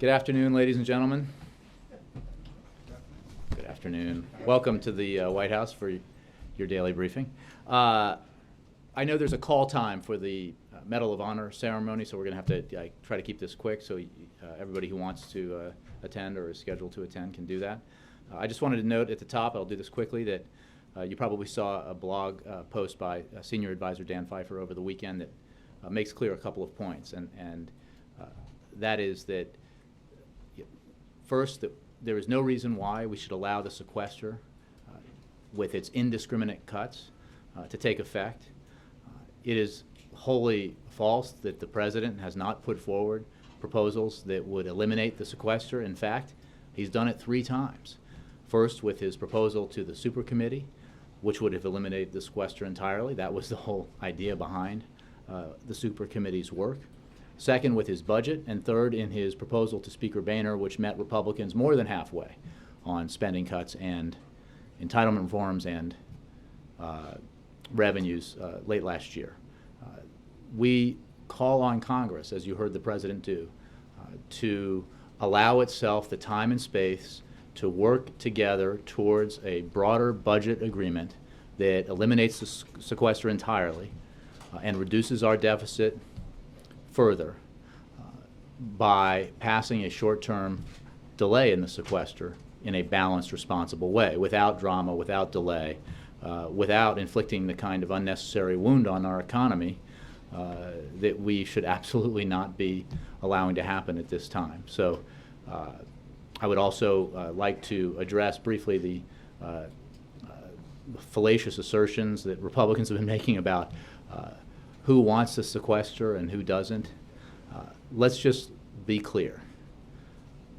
Good afternoon, ladies and gentlemen. Good afternoon. Welcome to the White House for your daily briefing. I know there's a call time for the Medal of Honor ceremony, so we're going to have to try to keep this quick so everybody who wants to attend or is scheduled to attend can do that. I just wanted to note at the top, I'll do this quickly, that you probably saw a blog post by Senior Advisor Dan Pfeiffer over the weekend that makes clear a couple of points, and that is that first, that there is no reason why we should allow the sequester with its indiscriminate cuts to take effect. It is wholly false that the President has not put forward proposals that would eliminate the sequester. In fact, he's done it 3 times. First, with his proposal to the super committee, which would have eliminated the sequester entirely. That was the whole idea behind the super committee's work. Second, with his budget, and third, in his proposal to Speaker Boehner, which met Republicans more than halfway on spending cuts and entitlement reforms and revenues late last year. We call on Congress, as you heard the President do, to allow itself the time and space to work together towards a broader budget agreement that eliminates the sequester entirely and reduces our deficit further by passing a short-term delay in the sequester in a balanced, responsible way, without drama, without delay, without inflicting the kind of unnecessary wound on our economy that we should absolutely not be allowing to happen at this time. So I would also like to address briefly the fallacious assertions that Republicans have been making about who wants the sequester and who doesn't. Let's just be clear.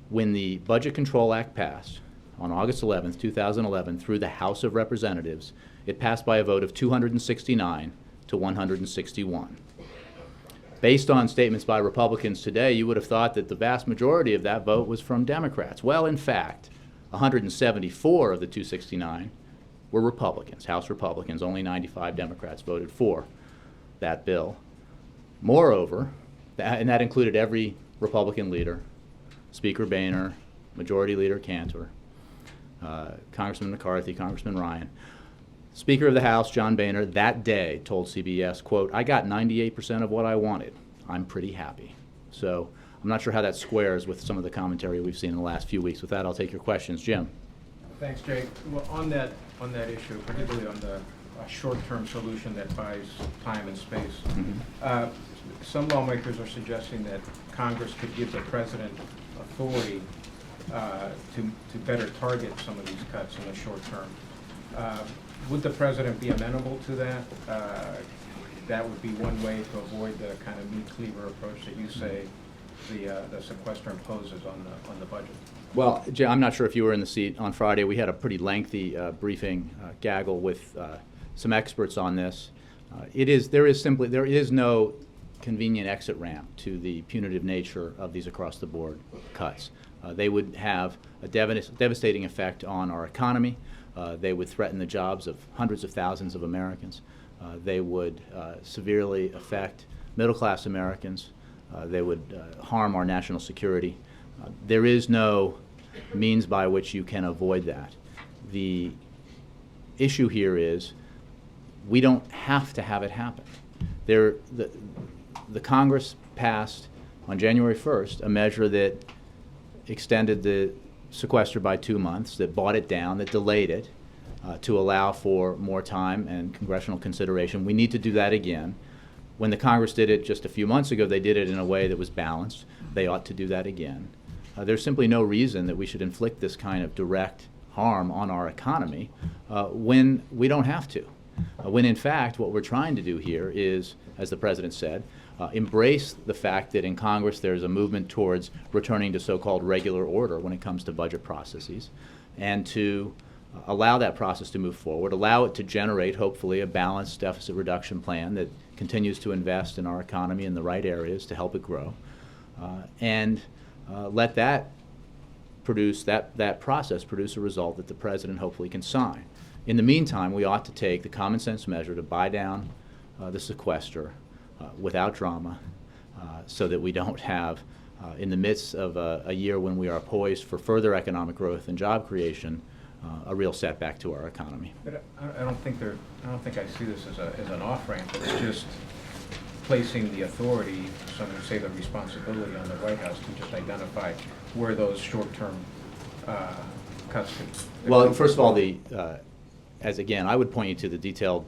When the Budget Control Act passed on August 11th, 2011, through the House of Representatives, it passed by a vote of 269 to 161. Based on statements by Republicans today, you would have thought that the vast majority of that vote was from Democrats. Well, in fact, 174 of the 269 were Republicans, House Republicans. Only 95 Democrats voted for that bill. Moreover, and that included every Republican leader, Speaker Boehner, Majority Leader Cantor, Congressman McCarthy, Congressman Ryan. Speaker of the House, John Boehner, that day told CBS, quote, "I got 98% of what I wanted. I'm pretty happy." So I'm not sure how that squares with some of the commentary we've seen in the last few weeks. With that, I'll take your questions. Jim. Thanks, Jake. Well, on that issue, particularly on the short-term solution that buys time and space, some lawmakers are suggesting that Congress could give the President authority to better target some of these cuts in the short term. Would the President be amenable to that? That would be one way to avoid the kind of meat cleaver approach that you say the sequester imposes on the budget. Well, Jim, I'm not sure if you were in the seat on Friday. We had a pretty lengthy briefing gaggle with some experts on this. There is no convenient exit ramp to the punitive nature of these across-the-board cuts. They would have a devastating effect on our economy. They would threaten the jobs of hundreds of thousands of Americans. They would severely affect middle-class Americans. They would harm our national security. There is no means by which you can avoid that. The issue here is we don't have to have it happen. The Congress passed on January 1st a measure that extended the sequester by 2 months, that brought it down, that delayed it to allow for more time and congressional consideration. We need to do that again. When the Congress did it just a few months ago, they did it in a way that was balanced. They ought to do that again. There's simply no reason that we should inflict this kind of direct harm on our economy when we don't have to. When in fact what we're trying to do here is, as the President said, embrace the fact that in Congress there's a movement towards returning to so-called regular order when it comes to budget processes, and to allow that process to move forward, allow it to generate, hopefully, a balanced deficit reduction plan that continues to invest in our economy in the right areas to help it grow, and let that process produce a result that the President hopefully can sign. In the meantime, we ought to take the common sense measure to buy down the sequester without drama, so that we don't have in the midst of a year when we are poised for further economic growth and job creation, a real setback to our economy. But I don't think I see this as an off-ramp. It's just placing the authority, some would say the responsibility, on the White House to just identify where those short-term cuts could. Well, first of all, as again, I would point you to the detailed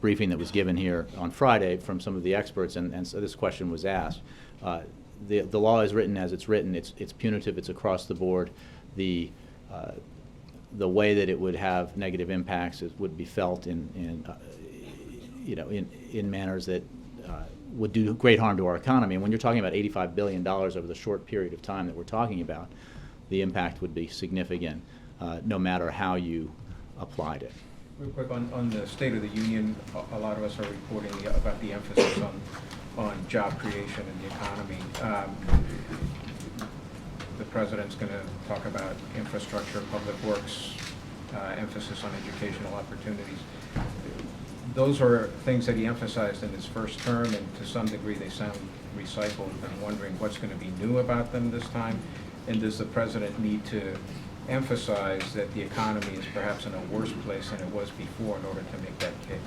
briefing that was given here on Friday from some of the experts, and so this question was asked. The law is written as it's written. It's punitive. It's across the board. The way that it would have negative impacts would be felt in manners that would do great harm to our economy. And when you're talking about $85 billion over the short period of time that we're talking about, the impact would be significant, no matter how you applied it. Real quick, on the State of the Union, a lot of us are reporting about the emphasis on job creation and the economy. The President's going to talk about infrastructure, public works, emphasis on educational opportunities. Those are things that he emphasized in his first term, and to some degree they sound recycled. I'm wondering what's going to be new about them this time, and does the President need to emphasize that the economy is perhaps in a worse place than it was before in order to make that case?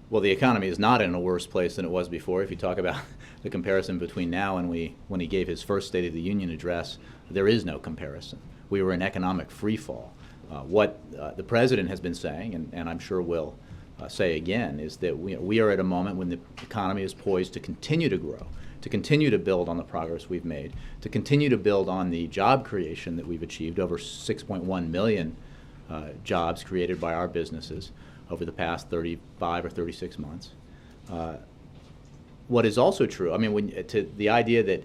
Well, the economy is not in a worse place than it was before. If you talk about the comparison between now and when he gave his first State of the Union address, there is no comparison. We were in economic free fall. What the President has been saying, and I'm sure will say again, is that we are at a moment when the economy is poised to continue to grow, to continue to build on the progress we've made, to continue to build on the job creation that we've achieved, over 6.1 million jobs created by our businesses over the past 35 or 36 months. What is also true, I mean, the idea that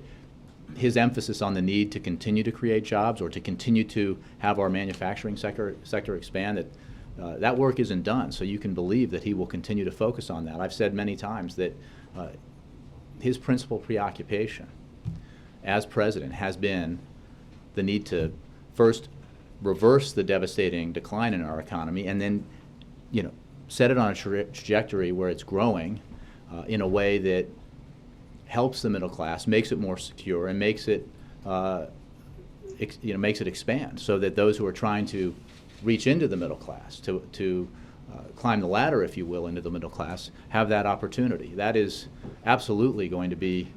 his emphasis on the need to continue to create jobs or to continue to have our manufacturing sector expand, that work isn't done. So you can believe that he will continue to focus on that. I've said many times that his principal preoccupation as president has been the need to first reverse the devastating decline in our economy, and then set it on a trajectory where it's growing in a way that helps the middle class, makes it more secure, and makes it makes it expand, so that those who are trying to reach into the middle class, to climb the ladder, if you will, into the middle class, have that opportunity. That is absolutely going to be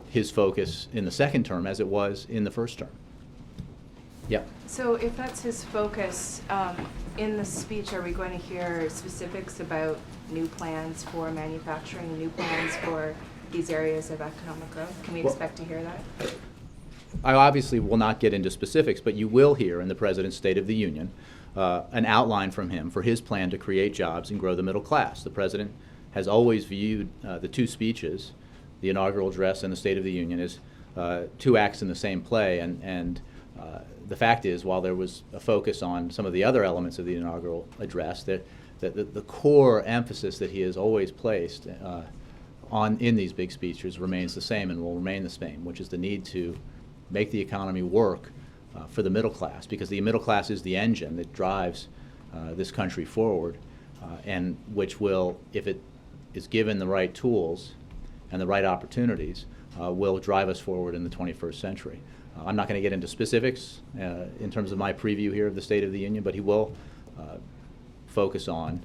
his focus in the second term, as it was in the first term. Yeah. So if that's his focus, in the speech, are we going to hear specifics about new plans for manufacturing, new plans for these areas of economic growth? Can we expect to hear that? I obviously will not get into specifics, but you will hear in the President's State of the Union an outline from him for his plan to create jobs and grow the middle class. The President has always viewed the two speeches, the inaugural address and the State of the Union, as two acts in the same play, and the fact is, while there was a focus on some of the other elements of the inaugural address, that the core emphasis that he has always placed in these big speeches remains the same and will remain the same, which is the need to make the economy work for the middle class, because the middle class is the engine that drives this country forward, and which will, if it is given the right tools and the right opportunities, will drive us forward in the 21st century. I'm not going to get into specifics in terms of my preview here of the State of the Union, but he will focus on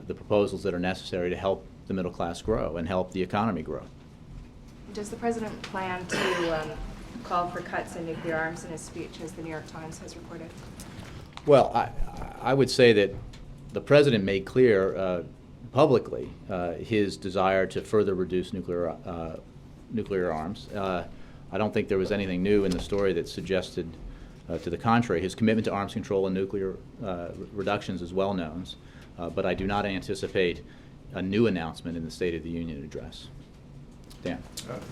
the proposals that are necessary to help the middle class grow and help the economy grow. Does the President plan to call for cuts in nuclear arms in his speech, as the New York Times has reported? Well, I would say that the President made clear publicly his desire to further reduce nuclear arms. I don't think there was anything new in the story that suggested to the contrary. His commitment to arms control and nuclear reductions is well known, but I do not anticipate a new announcement in the State of the Union address. Dan.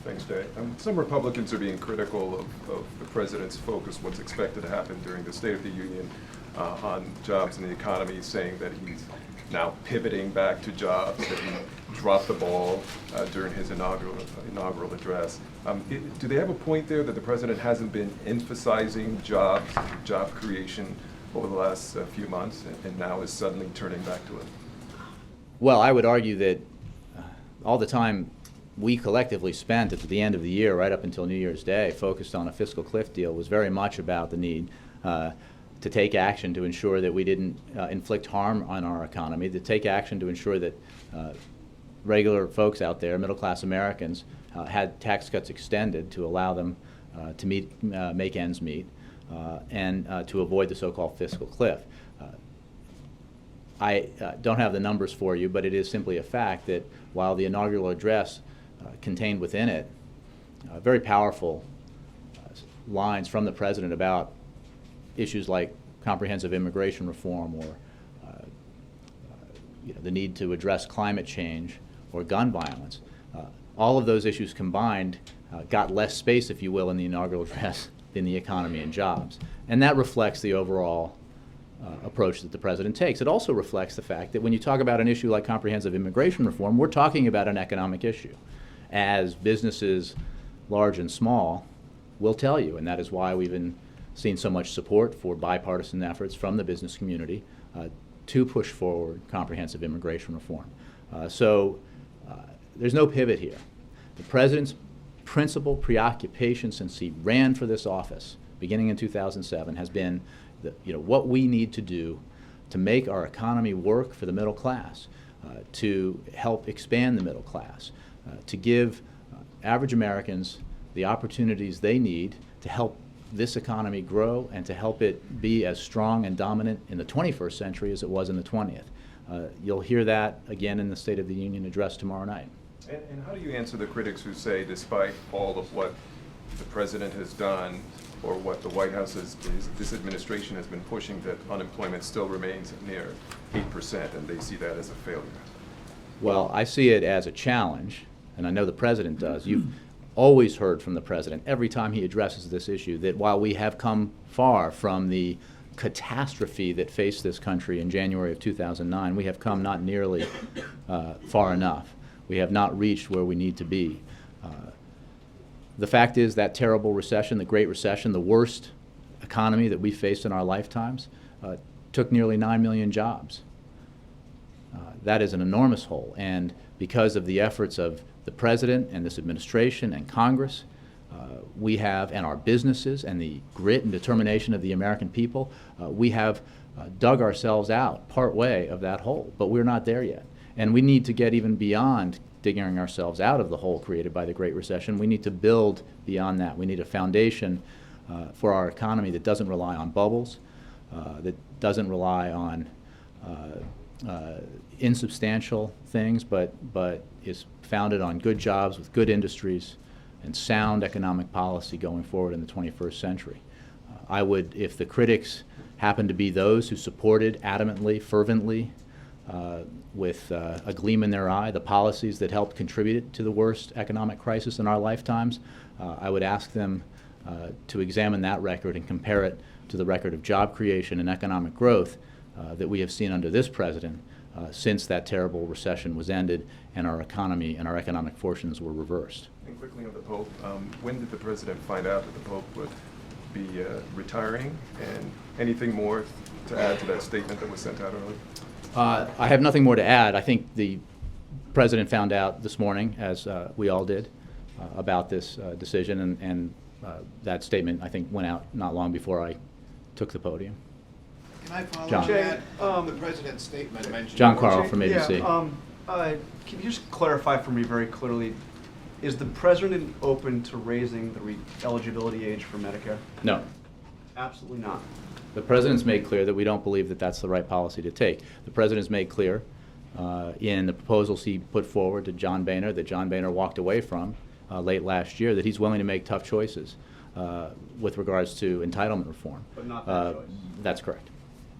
Thanks, Jay. Some Republicans are being critical of the President's focus, what's expected to happen during the State of the Union on jobs and the economy, saying that he's now pivoting back to jobs, that he dropped the ball during his inaugural address. Do they have a point there that the President hasn't been emphasizing jobs, job creation over the last few months, and now is suddenly turning back to it? Well, I would argue that all the time we collectively spent at the end of the year, right up until New Year's Day, focused on a fiscal cliff deal, was very much about the need to take action to ensure that we didn't inflict harm on our economy, to take action to ensure that regular folks out there, middle-class Americans, had tax cuts extended to allow them to make ends meet, and to avoid the so-called fiscal cliff. I don't have the numbers for you, but it is simply a fact that while the inaugural address contained within it very powerful lines from the president about issues like comprehensive immigration reform or the need to address climate change or gun violence, all of those issues combined got less space, if you will, in the inaugural address than the economy and jobs. And that reflects the overall approach that the president takes. It also reflects the fact that when you talk about an issue like comprehensive immigration reform, we're talking about an economic issue. As businesses, large and small, will tell you, and that is why we've seen so much support for bipartisan efforts from the business community to push forward comprehensive immigration reform. So there's no pivot here. The president's principal preoccupation since he ran for this office, beginning in 2007, has been what we need to do to make our economy work for the middle class, to help expand the middle class, to give average Americans the opportunities they need to help this economy grow and to help it be as strong and dominant in the 21st century as it was in the 20th. You'll hear that again in the State of the Union address tomorrow night. And how do you answer the critics who say, despite all of what the president has done or what the White House this administration has been pushing, that unemployment still remains near 8% and they see that as a failure? Well, I see it as a challenge, and I know the president does. You've always heard from the president every time he addresses this issue that while we have come far from the catastrophe that faced this country in January of 2009, we have come not nearly far enough. We have not reached where we need to be. The fact is that terrible recession, the Great Recession, the worst economy that we faced in our lifetimes, took nearly 9 million jobs. That is an enormous hole, and because of the efforts of the president and this administration and Congress, we have, and our businesses and the grit and determination of the American people, we have dug ourselves out part way of that hole, but we're not there yet. And we need to get even beyond digging ourselves out of the hole created by the Great Recession. We need to build beyond that. We need a foundation for our economy that doesn't rely on bubbles, that doesn't rely on insubstantial things, but is founded on good jobs with good industries and sound economic policy going forward in the 21st century. I would, if the critics happen to be those who supported adamantly, fervently, with a gleam in their eye, the policies that helped contribute to the worst economic crisis in our lifetimes, I would ask them to examine that record and compare it to the record of job creation and economic growth that we have seen under this president since that terrible recession was ended and our economy and our economic fortunes were reversed. And quickly on the Pope, when did the president find out that the Pope would be retiring? And anything more to add to that statement that was sent out earlier? I have nothing more to add. I think the president found out this morning, as we all did, about this decision, and that statement, I think, went out not long before I took the podium. Can I follow John. on that? The president's statement mentioned. John Carl from ABC. Can you just clarify for me very clearly, is the president open to raising the eligibility age for Medicare? No. Absolutely not. The president's made clear that we don't believe that that's the right policy to take. The president's made clear in the proposals he put forward to John Boehner, that John Boehner walked away from late last year, that he's willing to make tough choices with regards to entitlement reform. But not that choice? That's correct.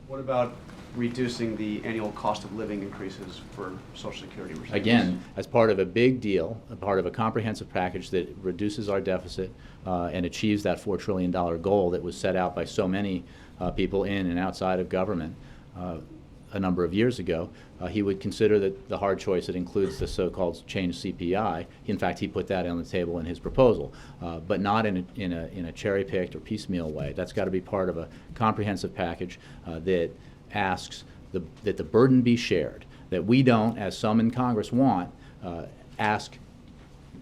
What about reducing the annual cost of living increases for Social Security recipients? Again, as part of a big deal, a part of a comprehensive package that reduces our deficit and achieves that $4 trillion goal that was set out by so many people in and outside of government a number of years ago, he would consider that the hard choice that includes the so-called changed CPI. In fact, he put that on the table in his proposal, but not in a cherry-picked or piecemeal way. That's got to be part of a comprehensive package that asks that the burden be shared, that we don't, as some in Congress want, ask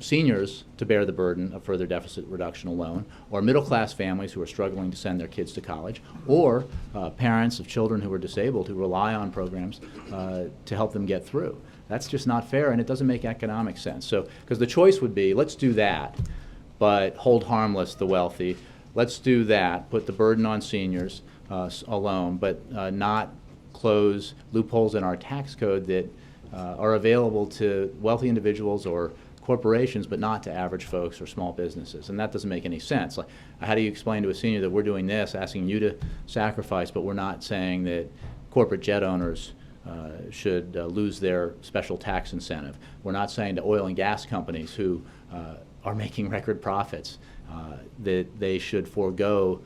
seniors to bear the burden of further deficit reduction alone, or middle-class families who are struggling to send their kids to college, or parents of children who are disabled who rely on programs to help them get through. That's just not fair, and it doesn't make economic sense. So, because the choice would be, let's do that, but hold harmless the wealthy. Let's do that, put the burden on seniors alone, but not close loopholes in our tax code that are available to wealthy individuals or corporations, but not to average folks or small businesses. And that doesn't make any sense. Like, how do you explain to a senior that we're doing this, asking you to sacrifice, but we're not saying that corporate jet owners should lose their special tax incentive? We're not saying to oil and gas companies who are making record profits that they should forego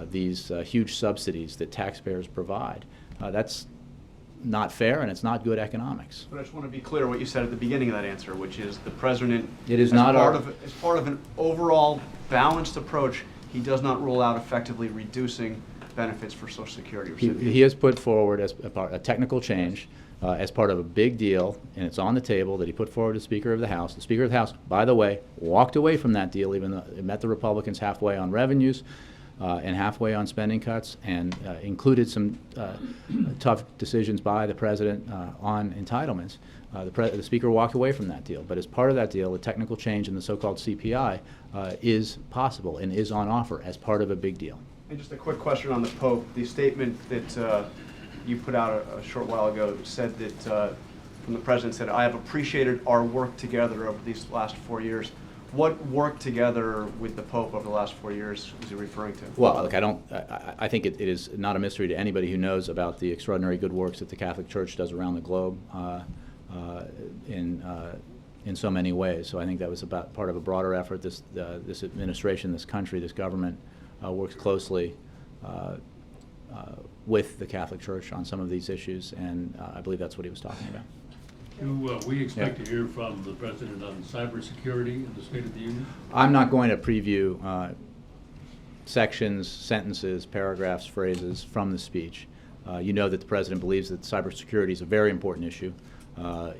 these huge subsidies that taxpayers provide. That's not fair, and it's not good economics. But I just want to be clear what you said at the beginning of that answer, which is the president, It is as not part our- as part of an overall balanced approach, he does not rule out effectively reducing benefits for Social Security recipients. He has put forward as a technical change as part of a big deal, and it's on the table, that he put forward to the Speaker of the House. The Speaker of the House, by the way, walked away from that deal, even though it met the Republicans halfway on revenues and halfway on spending cuts, and included some tough decisions by the President on entitlements. The Speaker walked away from that deal. But as part of that deal, the technical change in the so-called CPI is possible and is on offer as part of a big deal. And just a quick question on the Pope. The statement that you put out a short while ago said that, from the President, said, "I have appreciated our work together over these last 4 years." What work together with the Pope over the last 4 years was he referring to? Well, look, I think it is not a mystery to anybody who knows about the extraordinary good works that the Catholic Church does around the globe in so many ways. So I think that was about part of a broader effort. This administration, this country, this government works closely with the Catholic Church on some of these issues, and I believe that's what he was talking about. Do we expect to hear from the President on cybersecurity in the State of the Union? I'm not going to preview sections, sentences, paragraphs, phrases from the speech. You know that the President believes that cybersecurity is a very important issue.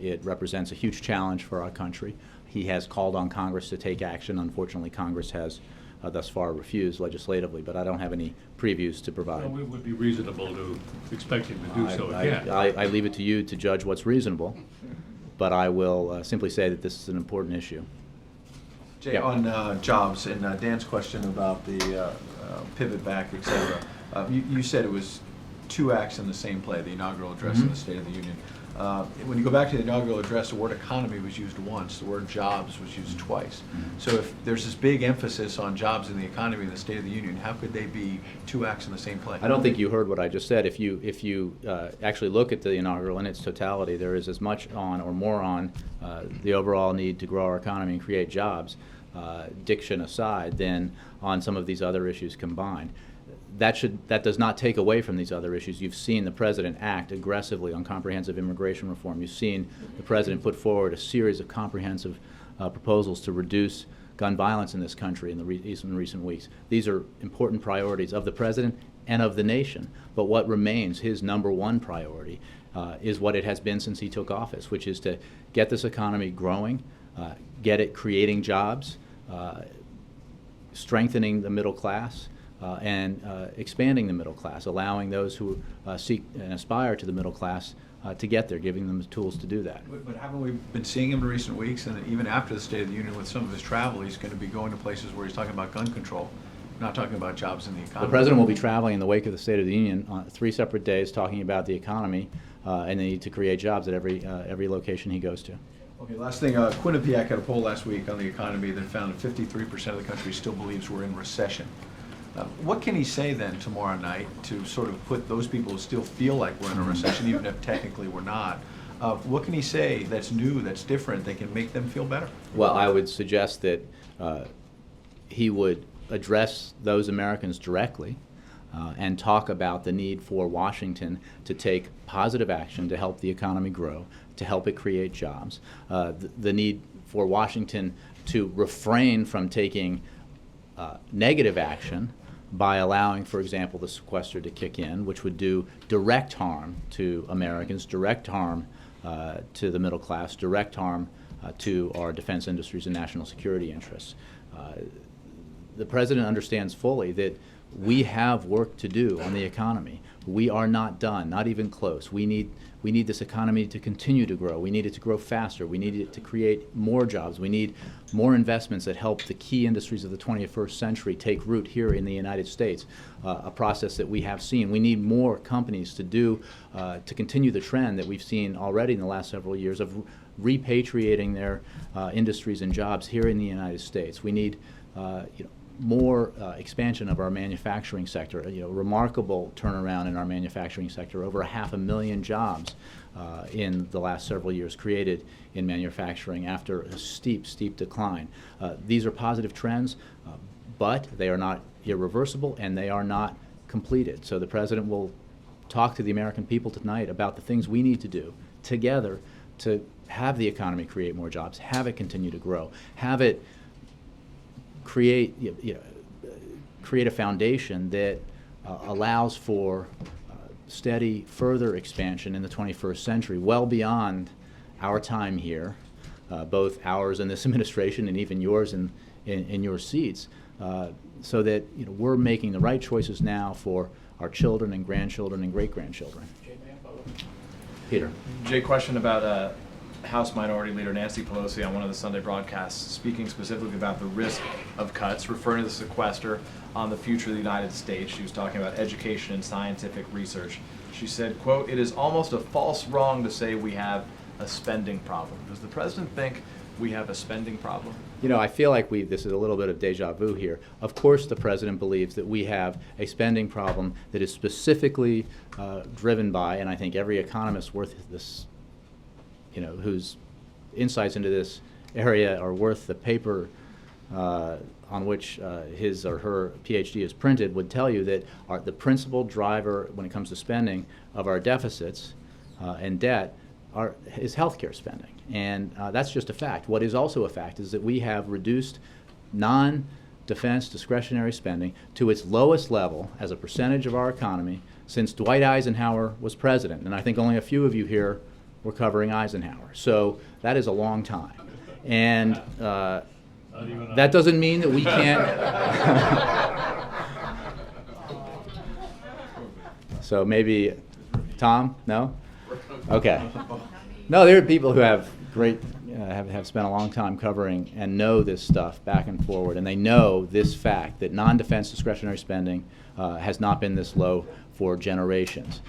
It represents a huge challenge for our country. He has called on Congress to take action. Unfortunately, Congress has thus far refused legislatively, but I don't have any previews to provide. Well, it would be reasonable to expect him to do so again. I leave it to you to judge what's reasonable, but I will simply say that this is an important issue. Jay, Yeah. on jobs, and Dan's question about the pivot back, et cetera, you said it was two acts in the same play, the inaugural address and the State of the Union. When you go back to the inaugural address, the word economy was used once, the word jobs was used twice. So if there's this big emphasis on jobs in the economy in the State of the Union, how could they be two acts in the same play? I don't think you heard what I just said. If you actually look at the inaugural in its totality, there is as much on or more on the overall need to grow our economy and create jobs, diction aside, than on some of these other issues combined. That does not take away from these other issues. You've seen the President act aggressively on comprehensive immigration reform. You've seen the President put forward a series of comprehensive proposals to reduce gun violence in this country in recent weeks. These are important priorities of the President and of the nation. But what remains his number one priority is what it has been since he took office, which is to get this economy growing, get it creating jobs, strengthening the middle class, and expanding the middle class, allowing those who seek and aspire to the middle class to get there, giving them the tools to do that. But haven't we been seeing him in recent weeks, and even after the State of the Union with some of his travel, he's going to be going to places where he's talking about gun control, not talking about jobs in the economy. The President will be traveling in the wake of the State of the Union on 3 separate days, talking about the economy and the need to create jobs at every location he goes to. Okay, last thing, Quinnipiac had a poll last week on the economy that found that 53% of the country still believes we're in recession. What can he say then tomorrow night to sort of put those people who still feel like we're in a recession, even if technically we're not? What can he say that's new, that's different, that can make them feel better? Well, I would suggest that he would address those Americans directly and talk about the need for Washington to take positive action to help the economy grow, to help it create jobs, the need for Washington to refrain from taking negative action by allowing, for example, the sequester to kick in, which would do direct harm to Americans, direct harm to the middle class, direct harm to our defense industries and national security interests. The President understands fully that we have work to do on the economy. We are not done, not even close. We need this economy to continue to grow. We need it to grow faster. We need it to create more jobs. We need more investments that help the key industries of the 21st century take root here in the United States, a process that we have seen. We need more companies to continue the trend that we've seen already in the last several years of repatriating their industries and jobs here in the United States. We need more expansion of our manufacturing sector, remarkable turnaround in our manufacturing sector, over 500,000 jobs in the last several years created in manufacturing after a steep decline. These are positive trends, but they are not irreversible and they are not completed. So the President will talk to the American people tonight about the things we need to do together to have the economy create more jobs, have it continue to grow, have it create a foundation that allows for steady further expansion in the 21st century, well beyond our time here, both ours in this administration and even yours in your seats, so that we're making the right choices now for our children and grandchildren and great-grandchildren. Peter. Jay, question about House Minority Leader Nancy Pelosi on one of the Sunday broadcasts, speaking specifically about the risk of cuts, referring to the sequester on the future of the United States. She was talking about education and scientific research. She said, quote, "It is almost a false wrong to say we have a spending problem." Does the President think we have a spending problem? I feel like this is a little bit of deja vu here. Of course the President believes that we have a spending problem that is specifically driven by, and I think every economist worth this, whose insights into this area are worth the paper on which his or her PhD is printed, would tell you that the principal driver when it comes to spending of our deficits and debt is healthcare spending. And that's just a fact. What is also a fact is that we have reduced non-defense discretionary spending to its lowest level as a percentage of our economy since Dwight Eisenhower was president. And I think only a few of you here were covering Eisenhower. So that is a long time. And that doesn't mean that we can't. So maybe, Tom? No? Okay. No, there are people who have have spent a long time covering and know this stuff back and forward, and they know this fact that non-defense discretionary spending has not been this low for generations.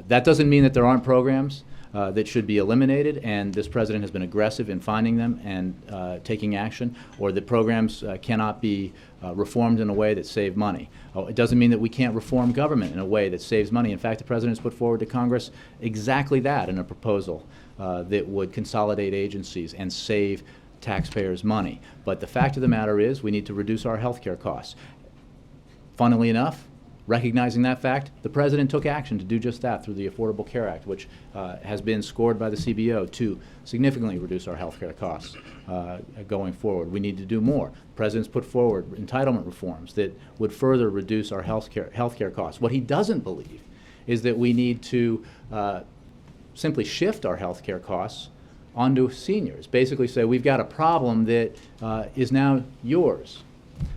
That doesn't mean that there aren't programs that should be eliminated, and this President has been aggressive in finding them and taking action, or that programs cannot be reformed in a way that save money. It doesn't mean that we can't reform government in a way that saves money. In fact, the President has put forward to Congress exactly that in a proposal that would consolidate agencies and save taxpayers money. But the fact of the matter is we need to reduce our health care costs. Funnily enough, recognizing that fact, the President took action to do just that through the Affordable Care Act, which has been scored by the CBO to significantly reduce our health care costs going forward. We need to do more. The President's put forward entitlement reforms that would further reduce our health care costs. What he doesn't believe is that we need to simply shift our health care costs onto seniors. Basically say, we've got a problem that is now yours,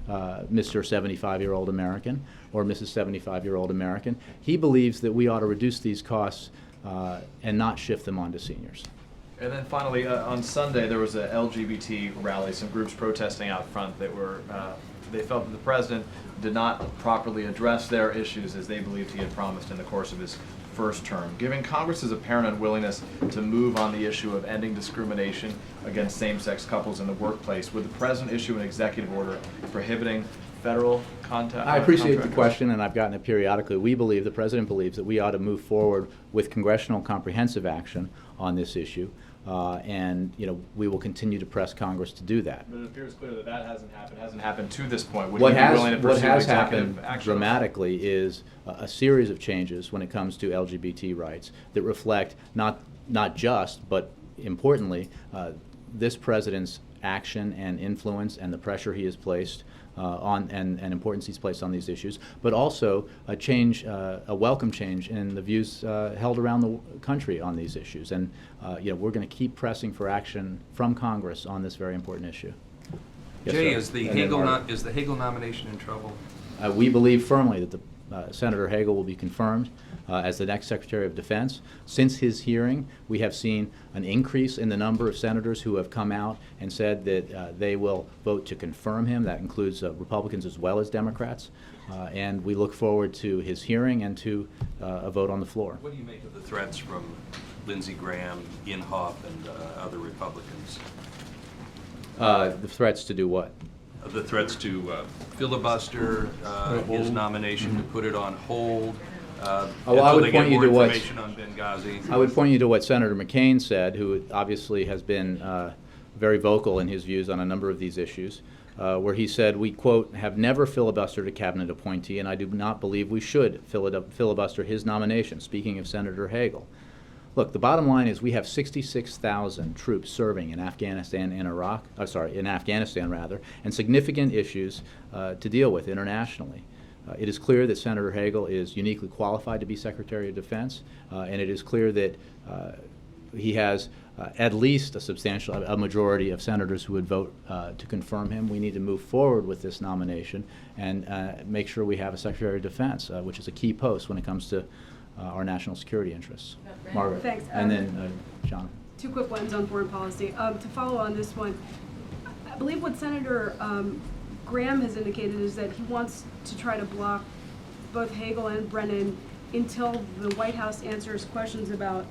Mr. 75-year-old American or Mrs. 75-year-old American. He believes that we ought to reduce these costs and not shift them onto seniors. And then finally, on Sunday, there was a LGBT rally, some groups protesting out front that were, they felt that the President did not properly address their issues as they believed he had promised in the course of his first term. Given Congress's apparent unwillingness to move on the issue of ending discrimination against same-sex couples in the workplace, would the President issue an executive order prohibiting federal contact? I appreciate the question, and I've gotten it periodically. We believe, the President believes, that we ought to move forward with congressional comprehensive action on this issue, and we will continue to press Congress to do that. But it appears clear that that hasn't happened to this point. Would you be willing to pursue what has executive happened action? dramatically is a series of changes when it comes to LGBT rights that reflect not just, but importantly, this President's action and influence and the pressure he has placed on and importance he's placed on these issues, but also a change, a welcome change in the views held around the country on these issues. And we're going to keep pressing for action from Congress on this very important issue. Yes, Jay, sir. is the Hagel nomination in trouble? We believe firmly that Senator Hagel will be confirmed as the next Secretary of Defense. Since his hearing, we have seen an increase in the number of senators who have come out and said that they will vote to confirm him. That includes Republicans as well as Democrats. And we look forward to his hearing and to a vote on the floor. What do you make of the threats from Lindsey Graham, Inhofe, and other Republicans? The threats to do what? The threats to filibuster his nomination, to put it on hold. I until would they point get you more to what information on Benghazi. I would point you to what Senator McCain said, who obviously has been very vocal in his views on a number of these issues, where he said, we, quote, have never filibustered a cabinet appointee, and I do not believe we should filibuster his nomination, speaking of Senator Hagel. Look, the bottom line is we have 66,000 troops serving in Afghanistan and Iraq, in Afghanistan rather, and significant issues to deal with internationally. It is clear that Senator Hagel is uniquely qualified to be Secretary of Defense, and it is clear that he has at least a majority of senators who would vote to confirm him. We need to move forward with this nomination and make sure we have a Secretary of Defense, which is a key post when it comes to our national security interests. Margaret. Thanks. And then John. Two quick ones on foreign policy. To follow on this one, I believe what Senator Graham has indicated is that he wants to try to block both Hagel and Brennan until the White House answers questions about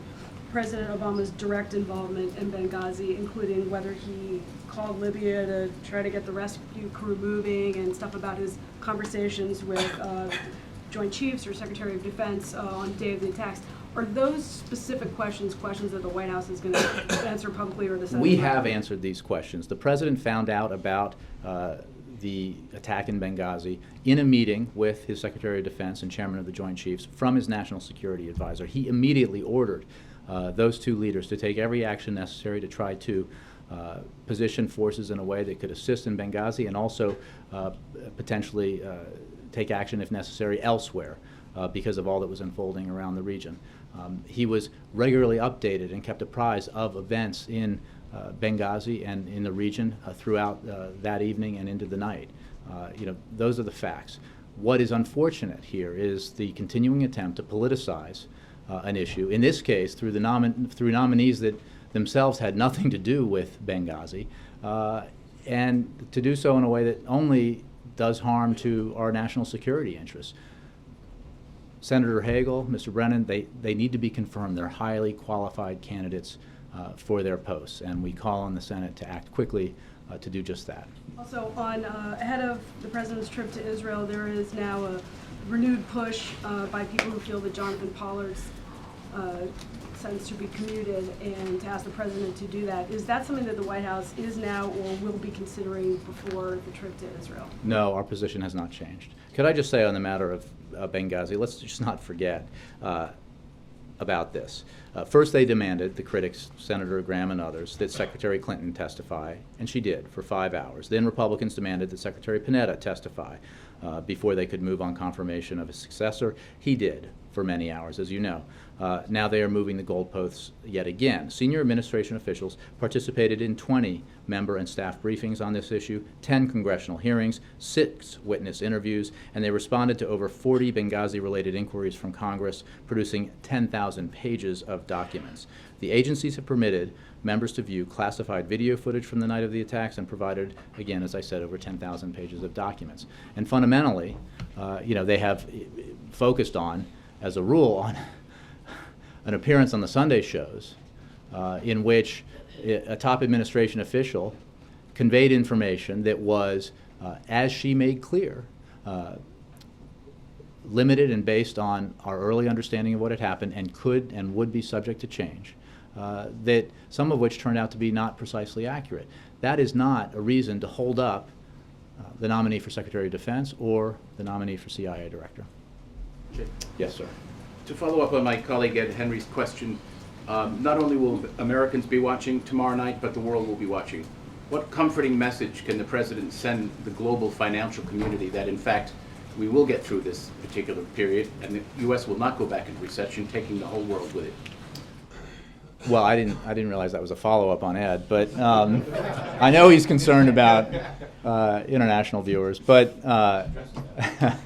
President Obama's direct involvement in Benghazi, including whether he called Libya to try to get the rescue crew moving and stuff about his conversations with Joint Chiefs or Secretary of Defense on the day of the attacks. Are those specific questions that the White House is going to answer publicly, or the Senate? We have answered these questions. The President found out about the attack in Benghazi in a meeting with his Secretary of Defense and Chairman of the Joint Chiefs from his National Security Advisor. He immediately ordered those two leaders to take every action necessary to try to position forces in a way that could assist in Benghazi and also potentially take action if necessary elsewhere because of all that was unfolding around the region. He was regularly updated and kept apprised of events in Benghazi and in the region throughout that evening and into the night. Those are the facts. What is unfortunate here is the continuing attempt to politicize an issue, in this case through nominees that themselves had nothing to do with Benghazi, and to do so in a way that only does harm to our national security interests. Senator Hagel, Mr. Brennan, they need to be confirmed. They're highly qualified candidates for their posts, and we call on the Senate to act quickly to do just that. Also, ahead of the President's trip to Israel, there is now a renewed push by people who feel that Jonathan Pollard's sentence should be commuted, and to ask the President to do that. Is that something that the White House is now or will be considering before the trip to Israel? No, our position has not changed. Could I just say on the matter of Benghazi, let's just not forget about this. First, they demanded, the critics, Senator Graham and others, that Secretary Clinton testify, and she did for 5 hours. Then Republicans demanded that Secretary Panetta testify before they could move on confirmation of his successor. He did for many hours, as you know. Now they are moving the goalposts yet again. Senior administration officials participated in 20 member and staff briefings on this issue, 10 congressional hearings, 6 witness interviews, and they responded to over 40 Benghazi-related inquiries from Congress, producing 10,000 pages of documents. The agencies have permitted members to view classified video footage from the night of the attacks and provided, again, as I said, over 10,000 pages of documents. And fundamentally, they have focused on, as a rule, on an appearance on the Sunday shows in which a top administration official conveyed information that was, as she made clear, limited and based on our early understanding of what had happened and could and would be subject to change, that some of which turned out to be not precisely accurate. That is not a reason to hold up the nominee for Secretary of Defense or the nominee for CIA Director. Yes, sir. To follow up on my colleague Ed Henry's question, not only will Americans be watching tomorrow night, but the world will be watching. what comforting message can the President send the global financial community that, in fact, we will get through this particular period and the U.S. will not go back into recession, taking the whole world with it? Well, I didn't realize that was a follow-up on Ed, but I know he's concerned about international viewers, but that's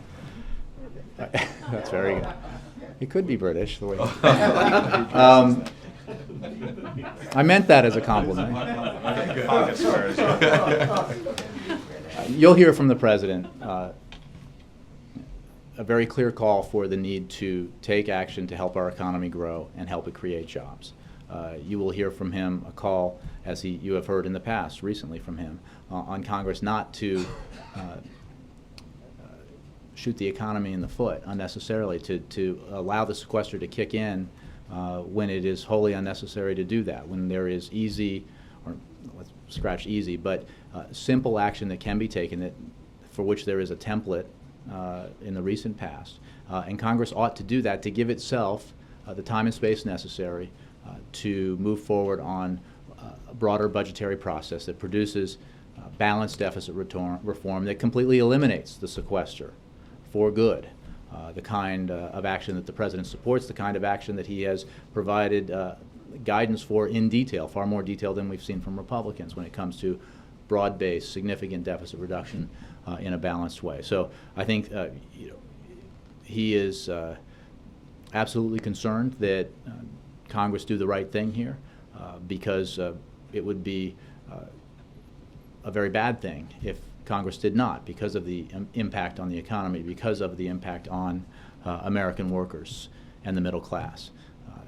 very good. He could be British, the way I meant that as a compliment. You'll hear from the President a very clear call for the need to take action to help our economy grow and help it create jobs. You will hear from him a call, as you have heard in the past, recently from him, on Congress not to shoot the economy in the foot unnecessarily, to allow the sequester to kick in when it is wholly unnecessary to do that, when there is easy, or let's scratch easy, but simple action that can be taken for which there is a template in the recent past. And Congress ought to do that to give itself the time and space necessary to move forward on a broader budgetary process that produces balanced deficit reform that completely eliminates the sequester for good. The kind of action that the President supports, the kind of action that he has provided guidance for in detail, far more detail than we've seen from Republicans when it comes to broad-based, significant deficit reduction in a balanced way. So I think he is absolutely concerned that Congress do the right thing here because it would be a very bad thing if Congress did not, because of the impact on the economy, because of the impact on American workers and the middle class.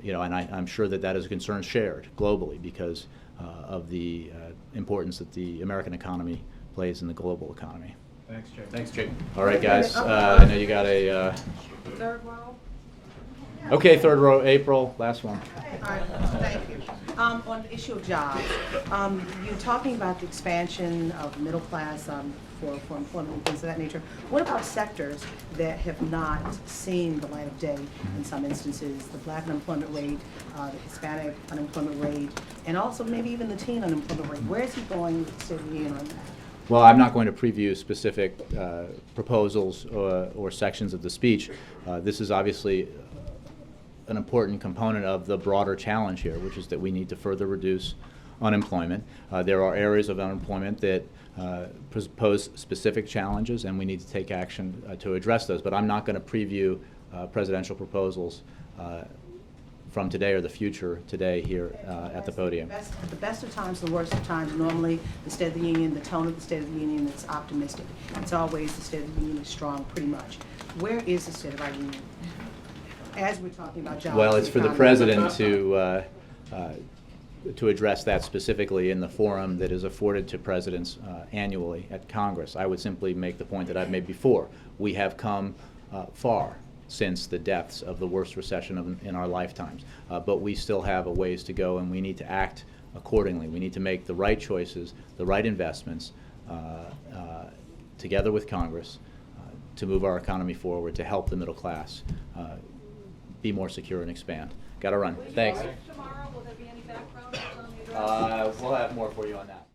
And I'm sure that is a concern shared globally because of the importance that the American economy plays in the global economy. Thanks, Jay. Thanks, Jake. All right, guys. I know you got a... Third row. Okay, third row, April, last one. All right, thank you. On the issue of jobs, you're talking about the expansion of middle class for employment and things of that nature. What about sectors that have not seen the light of day in some instances? The black unemployment rate, the Hispanic unemployment rate, and also maybe even the teen unemployment rate. Where is he going with the State of the Union on that? Well, I'm not going to preview specific proposals or sections of the speech. This is obviously an important component of the broader challenge here, which is that we need to further reduce unemployment. There are areas of unemployment that pose specific challenges, and we need to take action to address those. But I'm not going to preview presidential proposals from today or the future today here at the podium. At the best of times, the worst of times, normally the State of the Union, the tone of the State of the Union is optimistic. It's always the State of the Union is strong, pretty much. Where is the State of our Union as we're talking about jobs? Well, it's for the President to address that specifically in the forum that is afforded to presidents annually at Congress. I would simply make the point that I've made before. We have come far since the depths of the worst recession in our lifetimes. But we still have a ways to go, and we need to act accordingly. We need to make the right choices, the right investments, together with Congress, to move our economy forward, to help the middle class be more secure and expand. Got to run. Thanks. Tomorrow, will there be any background on the address? We'll have more for you on that.